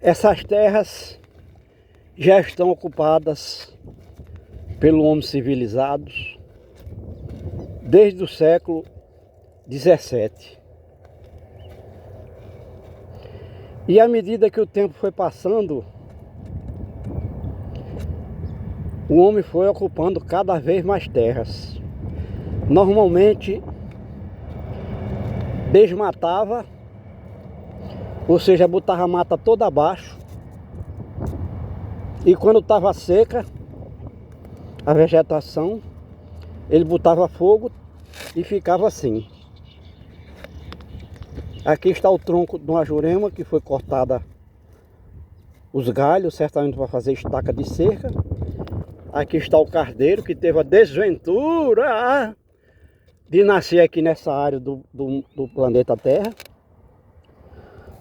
Essas terras já estão ocupadas pelo homem civilizado desde o século XVII. E à medida que o tempo foi passando, o homem foi ocupando cada vez mais terras. Normalmente desmatava, ou seja, botava a mata toda abaixo, e quando estava seca a vegetação, ele botava fogo e ficava assim. Aqui está o tronco de uma jurema que foi cortada os galhos, certamente para fazer estaca de cerca. Aqui está o cardeiro que teve a desventura de nascer aqui nessa área do planeta Terra,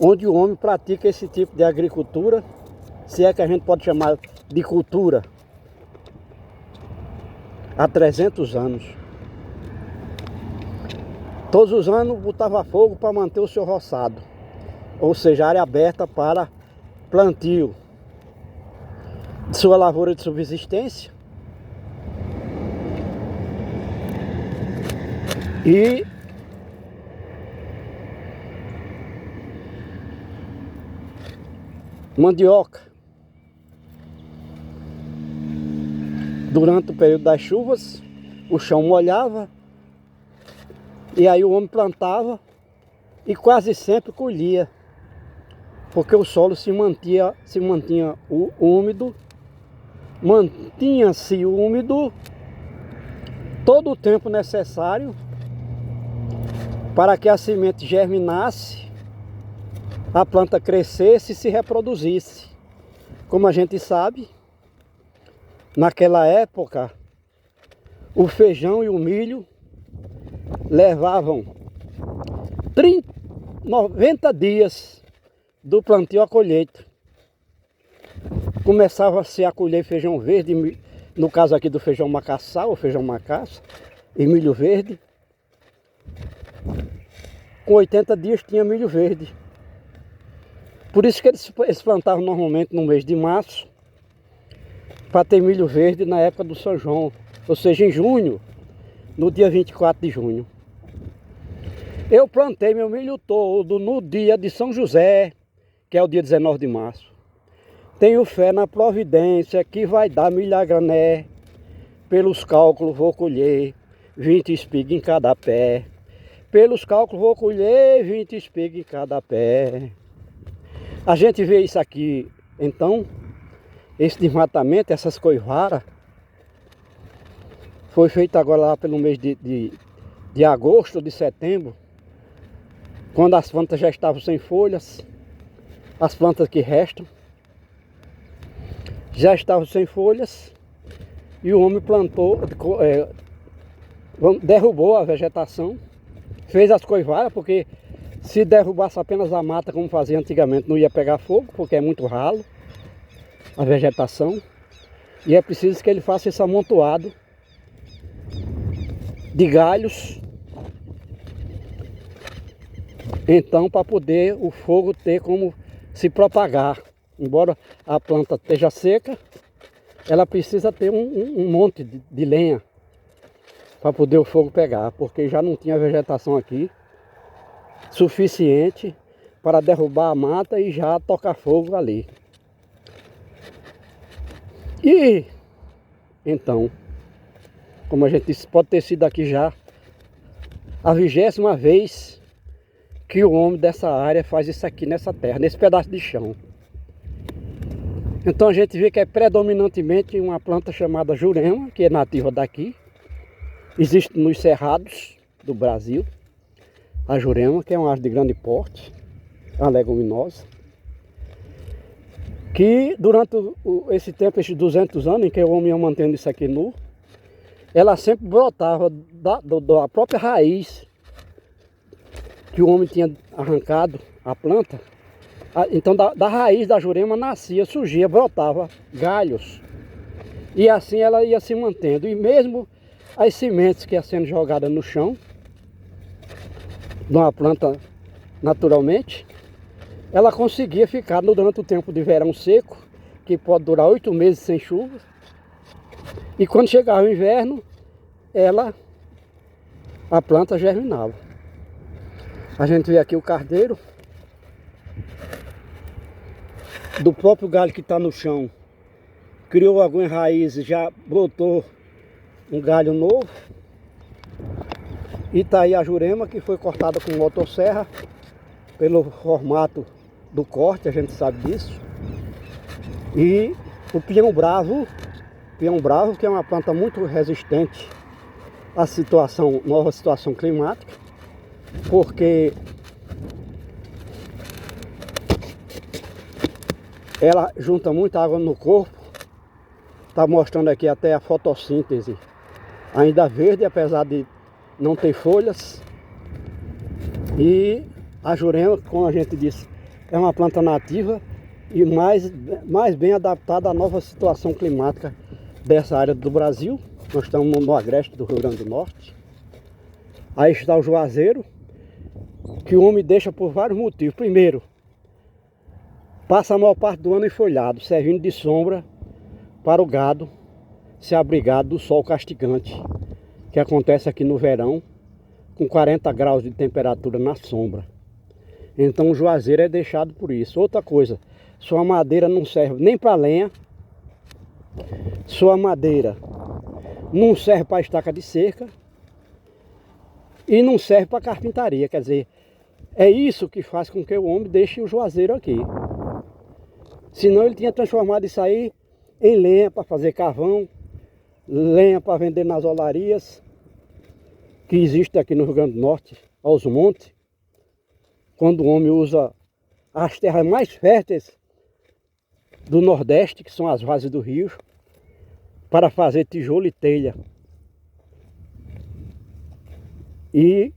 onde o homem pratica esse tipo de agricultura, se é que a gente pode chamar de cultura, há 300 anos. Todos os anos botava fogo para manter o seu roçado, ou seja, área aberta para plantio de sua lavoura de subsistência. E mandioca. Durante o período das chuvas, o chão molhava, e aí o homem plantava e quase sempre colhia, porque o solo se mantinha úmido, mantinha-se úmido todo o tempo necessário para que a semente germinasse, a planta crescesse e se reproduzisse. Como a gente sabe, naquela época, o feijão e o milho levavam 90 dias do plantio à colheita. Começava-se a colher feijão verde, no caso aqui do feijão macaçá, ou feijão macaça, e milho verde. Com 80 dias tinha milho verde. Por isso que eles plantavam normalmente no mês de março, para ter milho verde na época do São João, ou seja, em junho, no dia 24 de junho. Eu plantei meu milho todo no dia de São José, que é o dia 19 de março. Tenho fé na providência que vai dar milho a grané. Pelos cálculos vou colher 20 espigas em cada pé. Pelos cálculos vou colher 20 espigas em cada pé. A gente vê isso aqui, então, esse desmatamento, essas coivaras, foi feito agora lá pelo mês de agosto, de setembro, quando as plantas já estavam sem folhas, as plantas que restam já estavam sem folhas, e o homem plantou, derrubou a vegetação, fez as coivaras, porque se derrubasse apenas a mata, como fazia antigamente, não ia pegar fogo, porque é muito ralo a vegetação, e é preciso que ele faça esse amontoado de galhos, então, para poder o fogo ter como se propagar. Embora a planta esteja seca, ela precisa ter um monte de lenha para poder o fogo pegar, porque já não tinha vegetação aqui suficiente para derrubar a mata e já tocar fogo ali. E então, como a gente disse, pode ter sido aqui já a 20ª vez que o homem dessa área faz isso aqui nessa terra, nesse pedaço de chão. Então a gente vê que é predominantemente uma planta chamada jurema, que é nativa daqui. Existe nos cerrados do Brasil a jurema, que é uma árvore de grande porte, é uma leguminosa, que durante esse tempo, esses 200 anos em que o homem ia mantendo isso aqui nu, ela sempre brotava da própria raiz que o homem tinha arrancado a planta. Então da raiz da jurema nascia, surgia, brotava galhos. E assim ela ia se mantendo. E mesmo as sementes que iam sendo jogadas no chão, de uma planta naturalmente, ela conseguia ficar durante o tempo de verão seco, que pode durar 8 meses sem chuva. E quando chegava o inverno, a planta germinava. A gente vê aqui o cardeiro do próprio galho que está no chão. Criou algumas raízes, já brotou um galho novo. E tá aí a jurema que foi cortada com motosserra, pelo formato do corte, a gente sabe disso. E o pinhão bravo que é uma planta muito resistente à nova situação climática, porque ela junta muita água no corpo. Está mostrando aqui até a fotossíntese ainda verde, apesar de não ter folhas. E a jurema, como a gente disse, é uma planta nativa e mais bem adaptada à nova situação climática dessa área do Brasil. Nós estamos no agreste do Rio Grande do Norte. Aí está o juazeiro, que o homem deixa por vários motivos. Primeiro, passa a maior parte do ano enfolhado, servindo de sombra para o gado se abrigar do sol castigante, que acontece aqui no verão, com 40 graus de temperatura na sombra. Então o juazeiro é deixado por isso. Outra coisa, sua madeira não serve nem para lenha, sua madeira não serve para estaca de cerca e não serve para carpintaria. Quer dizer, é isso que faz com que o homem deixe o juazeiro aqui. Senão ele tinha transformado isso aí em lenha para fazer carvão, lenha para vender nas olarias, que existe aqui no Rio Grande do Norte, aos montes, quando o homem usa as terras mais férteis do Nordeste, que são as várzeas do rio, para fazer tijolo e telha. E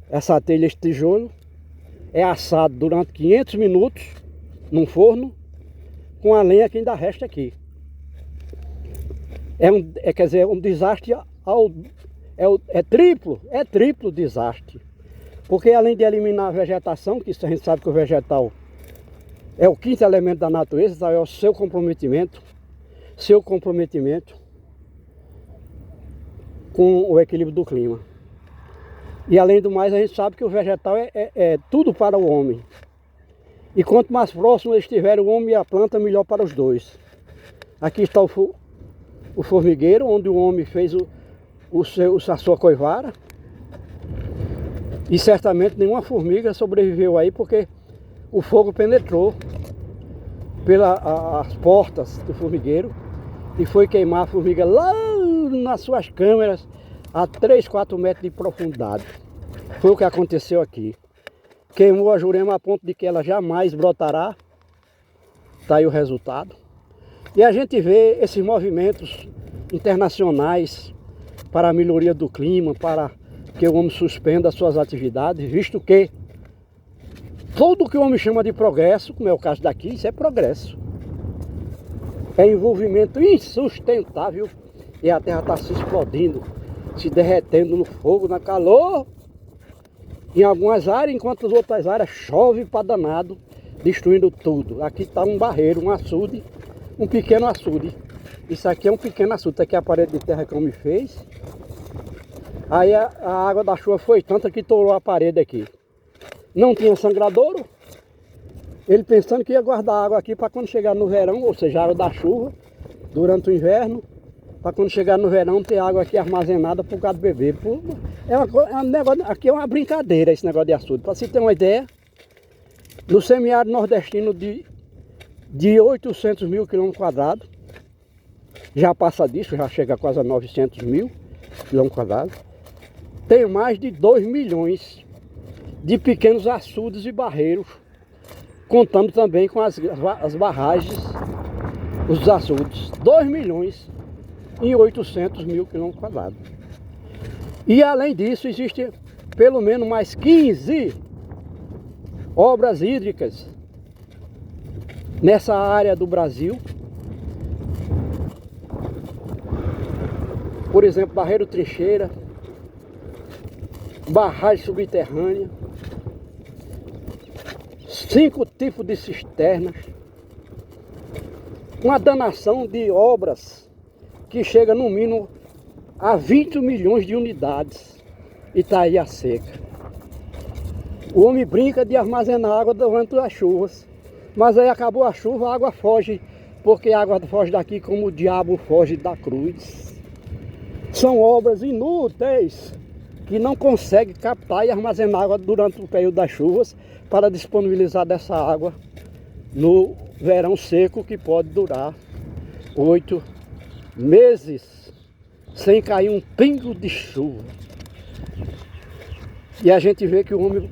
essa telha, esse tijolo, é assado durante 500 minutos num forno, com a lenha que ainda resta aqui. Quer dizer, um desastre é triplo desastre. Porque além de eliminar a vegetação, que isso a gente sabe que o vegetal é o quinto elemento da natureza, então é o seu comprometimento com o equilíbrio do clima. E além do mais, a gente sabe que o vegetal é tudo para o homem. E quanto mais próximo estiver o homem e a planta, melhor para os dois. Aqui está o formigueiro, onde o homem fez a sua coivara. E certamente nenhuma formiga sobreviveu aí, porque o fogo penetrou pelas portas do formigueiro e foi queimar a formiga lá nas suas câmeras a 3, 4 metros de profundidade. Foi o que aconteceu aqui. Queimou a jurema a ponto de que ela jamais brotará. Está aí o resultado. E a gente vê esses movimentos internacionais para a melhoria do clima, para que o homem suspenda as suas atividades, visto que tudo que o homem chama de progresso, como é o caso daqui, isso é progresso. É envolvimento insustentável e a terra está se explodindo, se derretendo no fogo, no calor. Em algumas áreas, enquanto as outras áreas chove para danado, destruindo tudo. Aqui está um barreiro, um açude, um pequeno açude. Isso aqui é um pequeno açude, isso aqui é a parede de terra que o homem fez. Aí a água da chuva foi tanta que torou a parede aqui. Não tinha sangradouro. Ele pensando que ia guardar água aqui para quando chegar no verão, ou seja, a água da chuva, durante o inverno, para quando chegar no verão ter água aqui armazenada para o gado beber. Um negócio, aqui é uma brincadeira esse negócio de açude. Para você ter uma ideia, no semiárido nordestino de 800 mil quilômetros quadrados, já passa disso, já chega quase a 900 mil quilômetros quadrados, tem mais de 2 milhões de pequenos açudes e barreiros, contando também com as barragens, os açudes. 2 milhões em 800 mil quilômetros quadrados. E além disso, existe pelo menos mais 15 obras hídricas nessa área do Brasil. Por exemplo, Barreiro Trincheira, barragem subterrânea, 5 tipos de cisternas, uma danação de obras que chega no mínimo a 20 milhões de unidades e está aí a seca. O homem brinca de armazenar água durante as chuvas, mas aí acabou a chuva, a água foge, porque a água foge daqui como o diabo foge da cruz. São obras inúteis que não conseguem captar e armazenar água durante o período das chuvas para disponibilizar dessa água no verão seco, que pode durar 8 meses sem cair um pingo de chuva. E a gente vê que o homem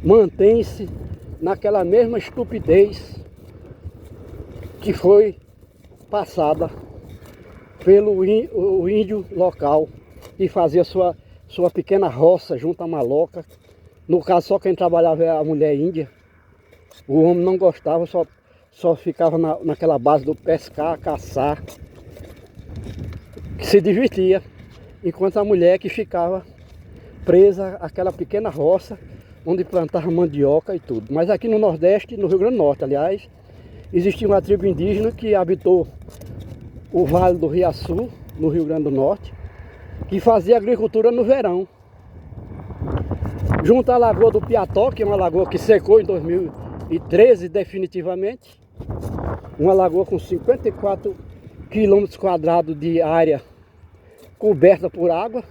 mantém-se naquela mesma estupidez que foi passada pelo índio local, que fazia sua pequena roça junto à maloca. No caso, só quem trabalhava era a mulher índia. O homem não gostava, só ficava naquela base do pescar, caçar, que se divertia, enquanto a mulher que ficava presa àquela pequena roça, onde plantava mandioca e tudo. Mas aqui no Nordeste, no Rio Grande do Norte, aliás, existia uma tribo indígena que habitou o Vale do Riaçu, no Rio Grande do Norte, que fazia agricultura no verão. Junto à Lagoa do Piató, que é uma lagoa que secou em 2013 definitivamente, uma lagoa com 54 quilômetros quadrados de área coberta por água,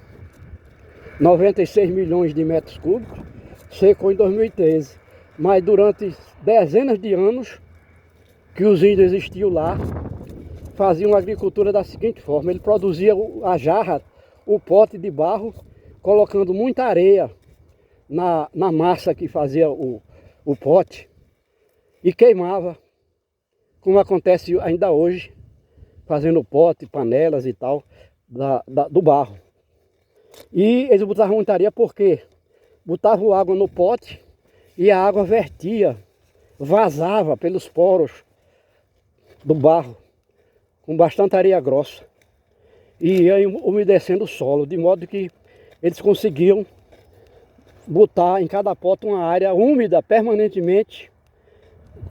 96 milhões de metros cúbicos, secou em 2013. Mas durante dezenas de anos que os índios existiam lá, faziam agricultura da seguinte forma: ele produzia a jarra, o pote de barro, colocando muita areia na massa que fazia o pote e queimava, como acontece ainda hoje, fazendo pote, panelas e tal, do barro. E eles botavam muita areia porque botavam água no pote e a água vertia, vazava pelos poros do barro, com bastante areia grossa, e ia umedecendo o solo, de modo que eles conseguiam botar em cada pote uma área úmida permanentemente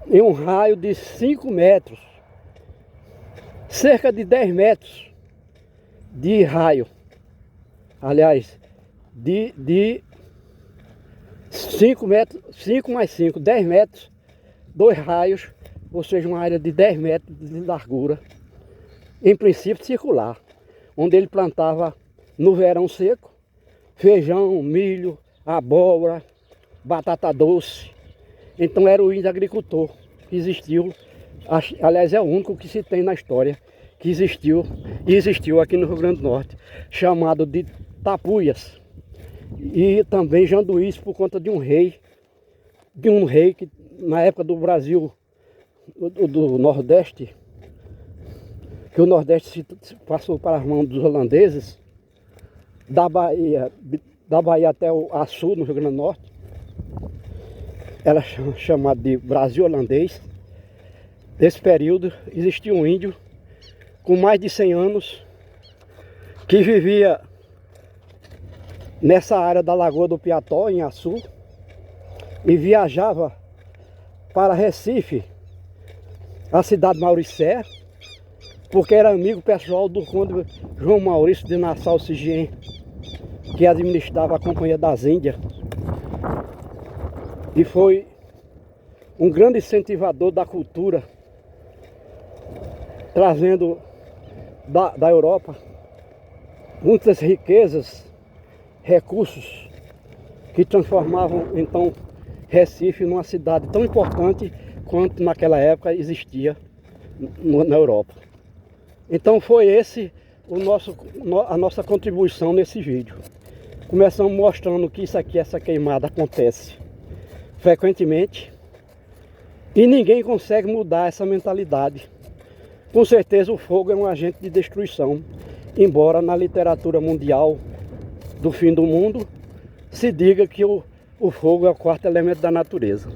em um raio de 5 metros, cerca de 10 metros de raio. Aliás, de 5 metros, 5 mais 5, 10 metros, 2 raios, ou seja, uma área de 10 metros de largura, em princípio circular, onde ele plantava no verão seco feijão, milho, abóbora, batata doce. Então era o índio agricultor que existiu, aliás é o único que se tem na história que existiu e existiu aqui no Rio Grande do Norte, chamado de Tapuias, e também Janduís, por conta de um rei que na época do Brasil, do Nordeste, que o Nordeste se passou para as mãos dos holandeses, da Bahia até o Açu, no Rio Grande do Norte, era chamado de Brasil holandês. Nesse período existia um índio com mais de 100 anos que vivia nessa área da Lagoa do Piató, em Açu, e viajava para Recife, a cidade de Mauricé, porque era amigo pessoal do conde João Maurício de Nassau-Sigeem, que administrava a Companhia das Índias, e foi um grande incentivador da cultura, trazendo da Europa muitas riquezas, recursos que transformavam então Recife numa cidade tão importante quanto naquela época existia na Europa. Então foi esse a nossa contribuição nesse vídeo. Começamos mostrando que essa queimada acontece frequentemente e ninguém consegue mudar essa mentalidade. Com certeza o fogo é um agente de destruição, embora na literatura mundial do fim do mundo se diga que o fogo é o quarto elemento da natureza.